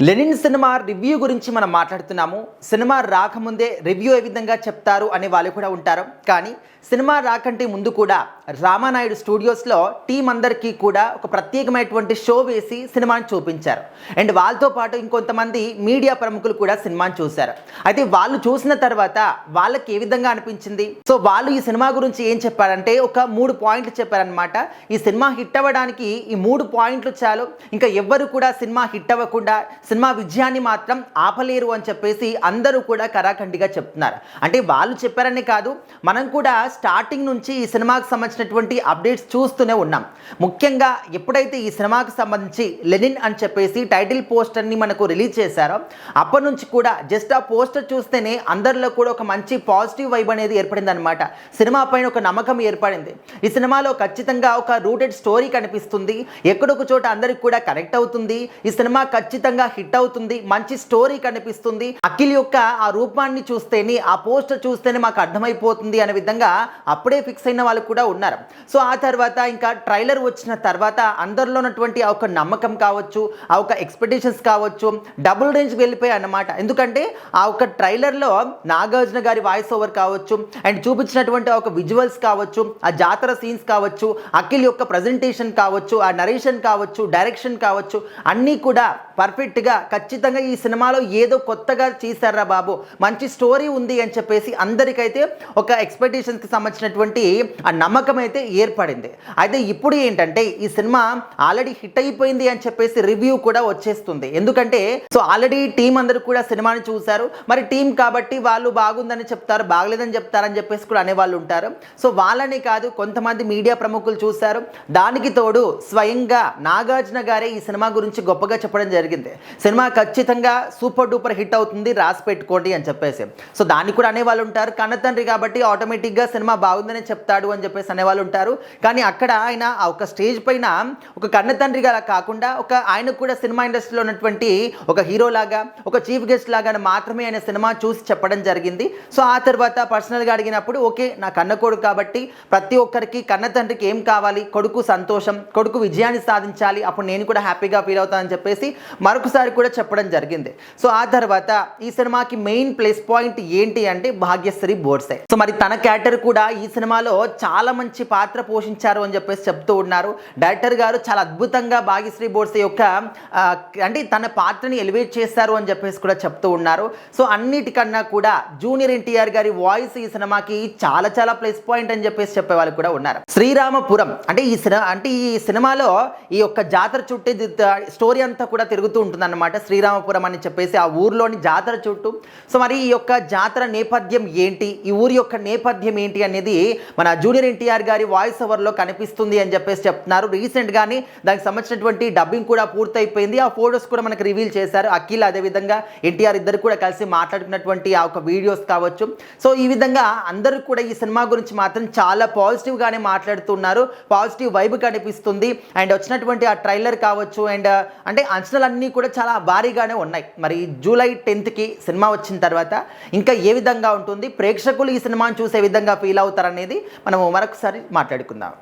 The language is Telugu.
లెనిన్ సినిమా రివ్యూ గురించి మనం మాట్లాడుతున్నాము. సినిమా రాకముందే రివ్యూ ఏ విధంగా చెప్తారు అనే వాళ్ళు కూడా ఉంటారు. కానీ సినిమా రాకంటే ముందు కూడా రామానాయుడు స్టూడియోస్లో టీం అందరికీ కూడా ఒక ప్రత్యేకమైనటువంటి షో వేసి సినిమాని చూపించారు. అండ్ వాళ్ళతో పాటు ఇంకొంతమంది మీడియా ప్రముఖులు కూడా సినిమాని చూశారు. అయితే వాళ్ళు చూసిన తర్వాత వాళ్ళకి ఏ విధంగా అనిపించింది, సో వాళ్ళు ఈ సినిమా గురించి ఏం చెప్పారంటే ఒక 3 పాయింట్లు చెప్పారనమాట. ఈ సినిమా హిట్ అవ్వడానికి ఈ 3 పాయింట్లు చాలు, ఇంకా ఎవ్వరు కూడా సినిమా హిట్ అవ్వకుండా సినిమా విజయాన్ని మాత్రం ఆపలేరు అని చెప్పేసి అందరూ కూడా కరాఖండిగా చెప్తున్నారు. అంటే వాళ్ళు చెప్పారనే కాదు, మనం కూడా స్టార్టింగ్ నుంచి ఈ సినిమాకి సంబంధించినటువంటి అప్డేట్స్ చూస్తూనే ఉన్నాం. ముఖ్యంగా ఎప్పుడైతే ఈ సినిమాకి సంబంధించి లెనిన్ అని చెప్పేసి టైటిల్ పోస్టర్ని మనకు రిలీజ్ చేశారో అప్పటి నుంచి కూడా జస్ట్ ఆ పోస్టర్ చూస్తేనే అందరిలో కూడా ఒక మంచి పాజిటివ్ వైబ్ అనేది ఏర్పడింది అనమాట. సినిమా పైన ఒక నమ్మకం ఏర్పడింది. ఈ సినిమాలో ఖచ్చితంగా ఒక రూటెడ్ స్టోరీ కనిపిస్తుంది, ఎక్కడొక చోట అందరికి కూడా కనెక్ట్ అవుతుంది. ఈ సినిమా ఖచ్చితంగా హిట్ అవుతుంది, మంచి స్టోరీ కనిపిస్తుంది. అఖిల్ యొక్క ఆ రూపాన్ని చూస్తేనే, ఆ పోస్టర్ చూస్తేనే మాకు అర్థమైపోతుంది అనే విధంగా అప్పుడే ఫిక్స్ అయిన వాళ్ళు కూడా ఉన్నారు. సో ఆ తర్వాత ఇంకా ట్రైలర్ వచ్చిన తర్వాత అందరిలో ఉన్నటువంటి ఆ ఒక నమ్మకం కావచ్చు, ఆ ఒక ఎక్స్పెక్టేషన్స్ కావచ్చు డబుల్ రేంజ్కి వెళ్ళిపోయాయి అన్నమాట. ఎందుకంటే ఆ ఒక ట్రైలర్లో నాగార్జున గారి వాయిస్ ఓవర్ కావచ్చు, అండ్ చూపించినటువంటి ఒక విజువల్స్ కావచ్చు, ఆ జాతర సీన్స్ కావచ్చు, అఖిల్ యొక్క ప్రజెంటేషన్ కావచ్చు, ఆ నరేషన్ కావచ్చు, డైరెక్షన్ కావచ్చు, అన్నీ కూడా పర్ఫెక్ట్గా ఖచ్చితంగా ఈ సినిమాలో ఏదో కొత్తగా చేశారా బాబు, మంచి స్టోరీ ఉంది అని చెప్పేసి అందరికైతే ఒక ఎక్స్పెక్టేషన్స్కి సంబంధించినటువంటి ఆ నమ్మకం అయితే ఏర్పడింది. అయితే ఇప్పుడు ఏంటంటే ఈ సినిమా ఆల్రెడీ హిట్ అయిపోయింది అని చెప్పేసి రివ్యూ కూడా వచ్చేస్తుంది. ఎందుకంటే సో ఆల్రెడీ టీం అందరూ కూడా సినిమాని చూశారు. మరి టీం కాబట్టి వాళ్ళు బాగుందని చెప్తారు, బాగలేదని చెప్తారని చెప్పేసి కూడా అనేవాళ్ళు ఉంటారు. సో వాళ్ళని కాదు, కొంతమంది మీడియా ప్రముఖులు చూశారు. దానికి తోడు స్వయంగా నాగార్జున గారే ఈ సినిమా గురించి గొప్పగా చెప్పడం జరిగింది. సినిమా ఖచ్చితంగా సూపర్ డూపర్ హిట్ అవుతుంది, రాసి పెట్టుకోండి అని చెప్పేసి. సో దాన్ని కూడా అనేవాళ్ళు ఉంటారు. కన్నతండ్రి కాబట్టి ఆటోమేటిక్గా సినిమా బాగుందని చెప్తాడు అని చెప్పేసి అనేవాళ్ళు ఉంటారు. కానీ అక్కడ ఆయన ఒక స్టేజ్ పైన ఒక కన్నతండ్రిగా కాకుండా ఒక ఆయనకు కూడా సినిమా ఇండస్ట్రీలో ఉన్నటువంటి ఒక హీరో లాగా, ఒక చీఫ్ గెస్ట్ లాగా మాత్రమే ఆయన సినిమా చూసి చెప్పడం జరిగింది. సో ఆ తర్వాత పర్సనల్గా అడిగినప్పుడు ఓకే, నా కన్న కొడుకు కాబట్టి ప్రతి ఒక్కరికి కన్న తండ్రికి ఏం కావాలి, కొడుకు సంతోషం, కొడుకు విజయాన్ని సాధించాలి, అప్పుడు నేను కూడా హ్యాపీగా ఫీల్ అవుతానని చెప్పేసి మరొకసారి కూడా చెప్పడం జరిగింది. సో ఆ తర్వాత ఈ సినిమాకి మెయిన్ ప్లస్ పాయింట్ ఏంటి అంటే భాగ్యశ్రీ బోర్సే. సో మరి తన క్యారెక్టర్ కూడా ఈ సినిమాలో చాలా మంచి పాత్ర పోషించారు అని చెప్పేసి చెప్తూ ఉన్నారు. డైరెక్టర్ గారు చాలా అద్భుతంగా భాగ్యశ్రీ బోర్సే యొక్క అంటే తన పాత్రని ఎలివేట్ చేశారు అని చెప్పేసి కూడా చెప్తూ ఉన్నారు. సో అన్నిటికన్నా కూడా జూనియర్ ఎన్టీఆర్ గారి వాయిస్ ఈ సినిమాకి చాలా చాలా ప్లస్ పాయింట్ అని చెప్పేసి చెప్పే వాళ్ళు కూడా ఉన్నారు. శ్రీరామపురం అంటే ఈ సినిమాలో ఈ యొక్క జాతర చుట్టూ స్టోరీ అంతా కూడా తిరుగుతూ ఉంటుంది అన్నమాట. శ్రీరామపురం అని చెప్పేసి ఆ ఊర్లోని జాతర చుట్టూ. సో మరి ఈ యొక్క జాతర నేపథ్యం ఏంటి, ఈ ఊరి యొక్క నేపథ్యం ఏంటి అనేది మన జూనియర్ ఎన్టీఆర్ గారి వాయిస్ ఓవర్లో కనిపిస్తుంది అని చెప్పేసి చెప్తున్నారు. రీసెంట్గానే దానికి సంబంధించినటువంటి డబ్బింగ్ కూడా పూర్తయిపోయింది. ఆ ఫోటోస్ కూడా మనకు రివీల్ చేశారు. అఖిల్ అదేవిధంగా ఎన్టీఆర్ ఇద్దరు కూడా కలిసి మాట్లాడుకున్నటువంటి ఆ ఒక వీడియోస్ కావచ్చు. సో ఈ విధంగా అందరూ కూడా ఈ సినిమా గురించి మాత్రం చాలా పాజిటివ్గానే మాట్లాడుతున్నారు. పాజిటివ్ వైబ్ కనిపిస్తుంది. అండ్ వచ్చినటువంటి ఆ ట్రైలర్ కావచ్చు, అండ్ అంటే అంచనాలన్నీ కూడా చాలా భారీగానే ఉన్నాయి. మరి జూలై 10th సినిమా వచ్చిన తర్వాత ఇంకా ఏ విధంగా ఉంటుంది, ప్రేక్షకులు ఈ సినిమాను చూసే విధంగా ఫీల్ అవుతారనేది మనము మరొకసారి మాట్లాడుకుందాం.